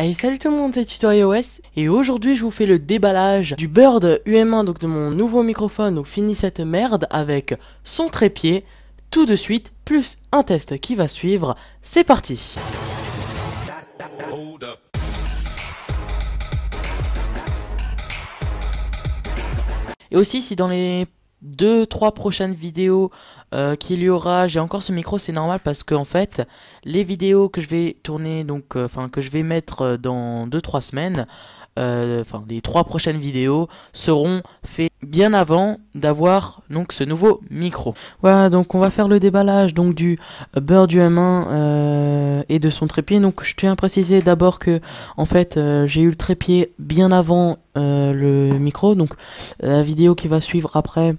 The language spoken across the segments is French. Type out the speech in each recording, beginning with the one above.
Allez, salut tout le monde, c'est Tuto iOS et aujourd'hui je vous fais le déballage du Bird UM1, donc de mon nouveau microphone. Donc fini cette merde avec son trépied tout de suite, plus un test qui va suivre. C'est parti. Et aussi, si dans les 2-3 prochaines vidéos qu'il y aura, j'ai encore ce micro, c'est normal parce que en fait les vidéos que je vais tourner, donc que je vais mettre dans 2-3 semaines, les 3 prochaines vidéos seront faites bien avant d'avoir donc ce nouveau micro. Voilà, donc on va faire le déballage donc du Bird UM1 et de son trépied. Donc je tiens à préciser d'abord que en fait j'ai eu le trépied bien avant le micro, donc la vidéo qui va suivre après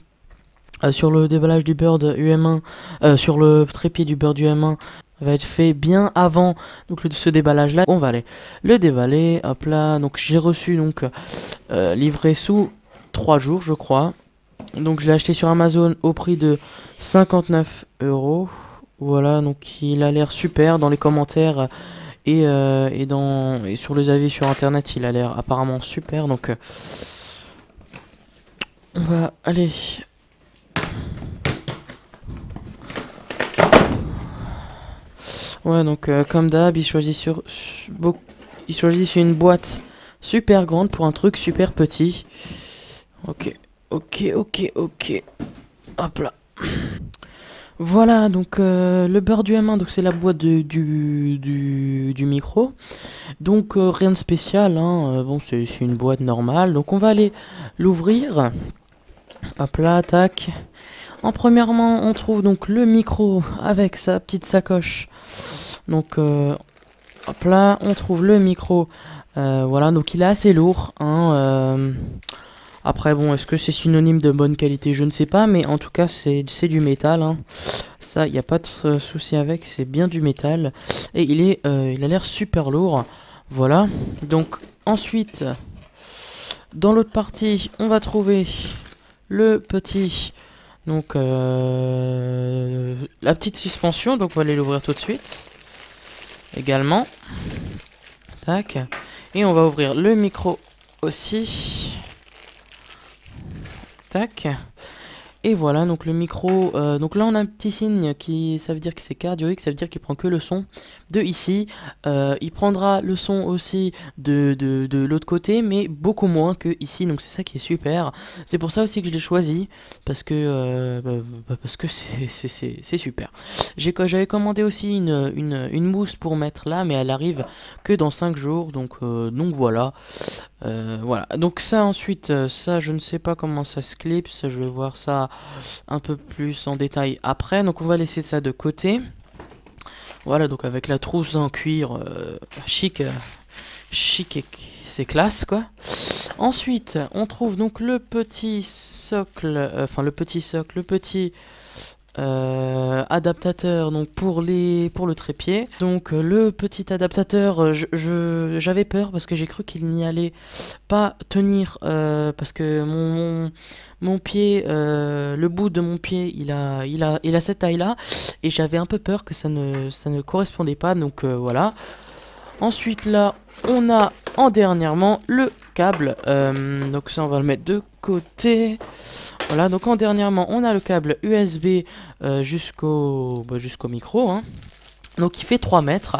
sur le déballage du Bird UM1, sur le trépied du Bird UM1 va être fait bien avant donc ce déballage là. On va aller le déballer, hop là. Donc j'ai reçu donc livré sous 3 jours je crois. Donc je l'ai acheté sur Amazon au prix de 59 €. Voilà, donc il a l'air super dans les commentaires et sur les avis sur internet, il a l'air apparemment super. Donc on va aller. Ouais, donc comme d'hab, il choisit sur une boîte super grande pour un truc super petit. Ok. Hop là. Voilà, donc le Bird UM1, donc c'est la boîte du micro. Donc rien de spécial, hein. Bon, c'est une boîte normale. Donc on va aller l'ouvrir. Hop là, tac. Premièrement, on trouve donc le micro avec sa petite sacoche. Donc, hop là, on trouve le micro. Voilà, donc il est assez lourd. Après, bon, est-ce que c'est synonyme de bonne qualité? Je ne sais pas, mais en tout cas, c'est du métal. Hein. Ça, il n'y a pas de souci avec, c'est bien du métal. Et il a l'air super lourd. Voilà. Donc, ensuite, dans l'autre partie, on va trouver le petit... Donc la petite suspension, donc on va aller l'ouvrir tout de suite. Également. Tac. Et on va ouvrir le micro aussi. Tac. Et voilà, donc le micro, donc là on a un petit signe ça veut dire que c'est cardioïque, ça veut dire qu'il prend que le son de ici. Il prendra le son aussi de l'autre côté, mais beaucoup moins que ici, donc c'est ça qui est super. C'est pour ça aussi que je l'ai choisi, parce que c'est super. J'avais commandé aussi une mousse pour mettre là, mais elle arrive que dans 5 jours, donc voilà. Voilà, donc ça ensuite, ça je ne sais pas comment ça se clipse, je vais voir ça un peu plus en détail après. Donc on va laisser ça de côté. Voilà, donc avec la trousse en cuir chic et c'est classe quoi. Ensuite on trouve donc le petit socle, le petit adaptateur donc pour le trépied. Donc le petit adaptateur, j'avais peur parce que j'ai cru qu'il n'y allait pas tenir parce que mon pied, le bout de mon pied, il a cette taille là et j'avais un peu peur que ça ne correspondait pas, donc voilà. Ensuite là on a dernièrement le câble, donc ça on va le mettre de côté. Voilà, donc dernièrement on a le câble USB jusqu'au micro, hein. Donc il fait 3 mètres,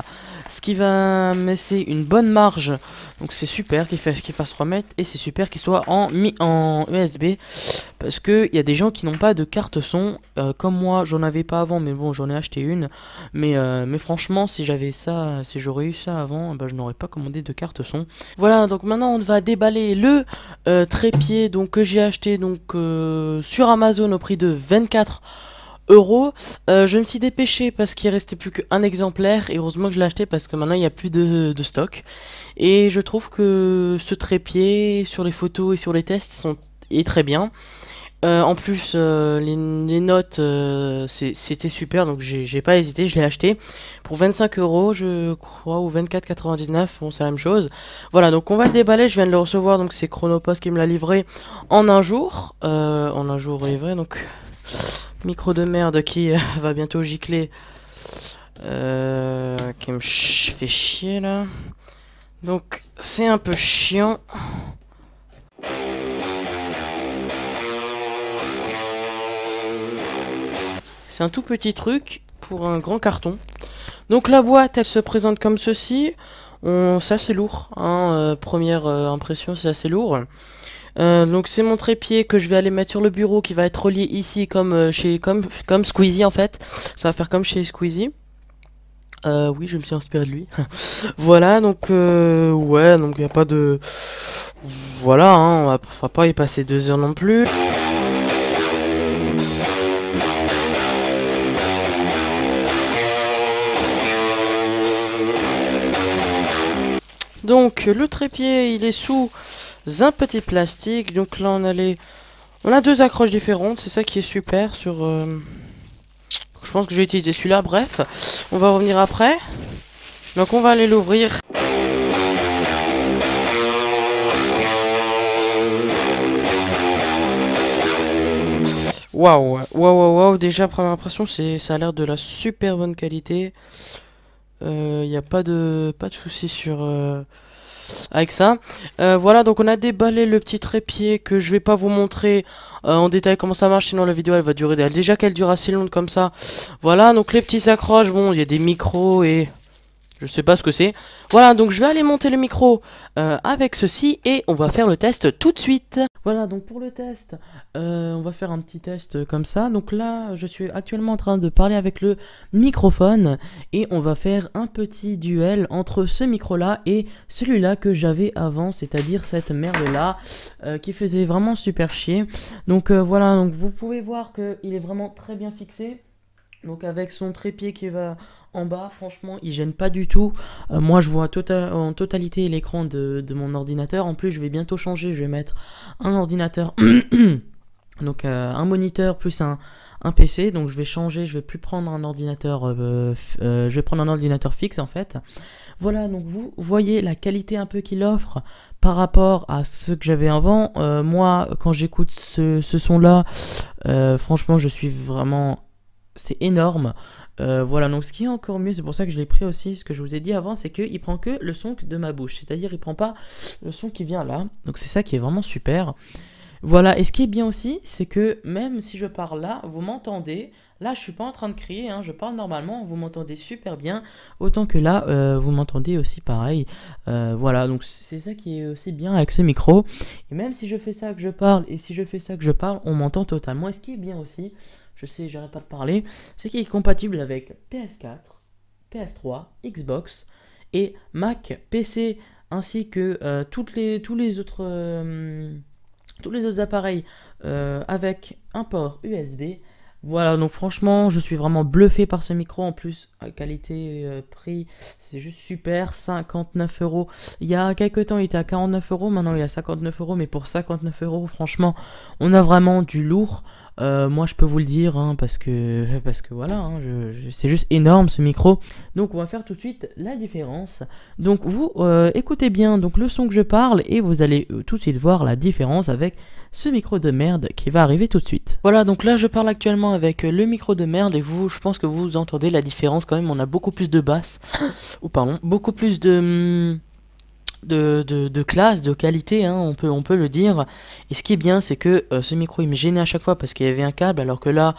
ce qui va me laisser une bonne marge. Donc c'est super qu'il fasse 3 mètres et c'est super qu'il soit en USB, parce que il y a des gens qui n'ont pas de carte son, comme moi j'en avais pas avant, mais bon j'en ai acheté une, mais franchement si j'aurais eu ça avant, bah, je n'aurais pas commandé de carte son. Voilà, donc maintenant on va déballer le trépied donc que j'ai acheté donc sur Amazon au prix de 24 €. Je me suis dépêché parce qu'il restait plus qu'un exemplaire et heureusement que je l'ai acheté parce que maintenant il n'y a plus de stock. Et je trouve que ce trépied sur les photos et sur les tests est très bien. En plus les notes c'était super, donc j'ai pas hésité, je l'ai acheté pour 25 € je crois, ou 24,99 €, bon c'est la même chose. Voilà, donc on va le déballer, je viens de le recevoir, donc c'est Chronopost qui me l'a livré en un jour. Livré, donc micro de merde qui va bientôt gicler, qui me fait chier là. Donc c'est un peu chiant. C'est un tout petit truc pour un grand carton. Donc la boîte, elle se présente comme ceci. C'est assez lourd, hein, première impression, c'est assez lourd. Donc c'est mon trépied que je vais aller mettre sur le bureau, qui va être relié ici comme comme Squeezie en fait. Ça va faire comme chez Squeezie. Oui, je me suis inspiré de lui. Voilà, donc ouais, donc il n'y a pas de... Voilà, hein, on va pas y passer 2 heures non plus. Donc le trépied, il est sous un petit plastique. Donc là on a 2 accroches différentes, c'est ça qui est super sur... Je pense que j'ai utilisé celui-là, bref. On va revenir après. Donc on va aller l'ouvrir. Waouh, waouh, déjà première impression, ça a l'air de la super bonne qualité. Il n'y a pas de souci sur... avec ça. Voilà, donc on a déballé le petit trépied que je vais pas vous montrer en détail comment ça marche, sinon la vidéo elle va durer. Déjà qu'elle dure assez longtemps comme ça. Voilà, donc les petits accroches, bon, il y a des micros et... Je sais pas ce que c'est. Voilà, donc je vais aller monter le micro avec ceci et on va faire le test tout de suite. Voilà, donc pour le test, on va faire un petit test comme ça. Donc là, je suis actuellement en train de parler avec le microphone et on va faire un petit duel entre ce micro-là et celui-là que j'avais avant, c'est-à-dire cette merde-là qui faisait vraiment super chier. Donc voilà, donc vous pouvez voir qu'il est vraiment très bien fixé. Donc avec son trépied qui va en bas, franchement, il gêne pas du tout. Moi, je vois en totalité l'écran de mon ordinateur. En plus, je vais bientôt changer. Je vais mettre un ordinateur, donc un moniteur plus un PC. Donc je vais changer. Je vais plus prendre un ordinateur. Je vais prendre un ordinateur fixe en fait. Voilà. Donc vous voyez la qualité un peu qu'il offre par rapport à ce que j'avais avant. Moi, quand j'écoute ce son-là, franchement, je suis vraiment... C'est énorme. Voilà, donc ce qui est encore mieux, c'est pour ça que je l'ai pris aussi, ce que je vous ai dit avant, c'est qu'il prend que le son de ma bouche, c'est-à-dire il prend pas le son qui vient là, donc c'est ça qui est vraiment super. Voilà, et ce qui est bien aussi, c'est que même si je parle là, vous m'entendez. Là, je suis pas en train de crier, hein, je parle normalement, vous m'entendez super bien, autant que là, vous m'entendez aussi pareil. Voilà, donc c'est ça qui est aussi bien avec ce micro. Et même si je fais ça que je parle, et si je fais ça que je parle, on m'entend totalement. Et ce qui est bien aussi, je sais, j'arrête pas de parler, c'est qu'il est compatible avec PS4, PS3, Xbox et Mac, PC, ainsi que tous les autres appareils avec un port USB. Voilà, donc franchement, je suis vraiment bluffé par ce micro. En plus, qualité, prix, c'est juste super. 59 €. Il y a quelques temps, il était à 49 €. Maintenant, il est à 59 €. Mais pour 59 €, franchement, on a vraiment du lourd. Moi, je peux vous le dire, hein, parce que voilà, hein, c'est juste énorme ce micro. Donc, on va faire tout de suite la différence. Donc, vous écoutez bien donc le son que je parle et vous allez tout de suite voir la différence avec ce micro de merde qui va arriver tout de suite. Voilà, donc là je parle actuellement avec le micro de merde et je pense que vous entendez la différence quand même. On a beaucoup plus de basse, ou pardon, beaucoup plus de classe, de qualité, hein, on peut le dire. Et ce qui est bien, c'est que ce micro il me gênait à chaque fois parce qu'il y avait un câble, alors que là,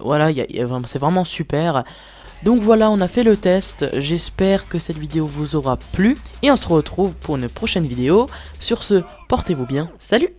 voilà, c'est vraiment super. Donc voilà, on a fait le test, j'espère que cette vidéo vous aura plu et on se retrouve pour une prochaine vidéo. Sur ce, portez-vous bien, salut!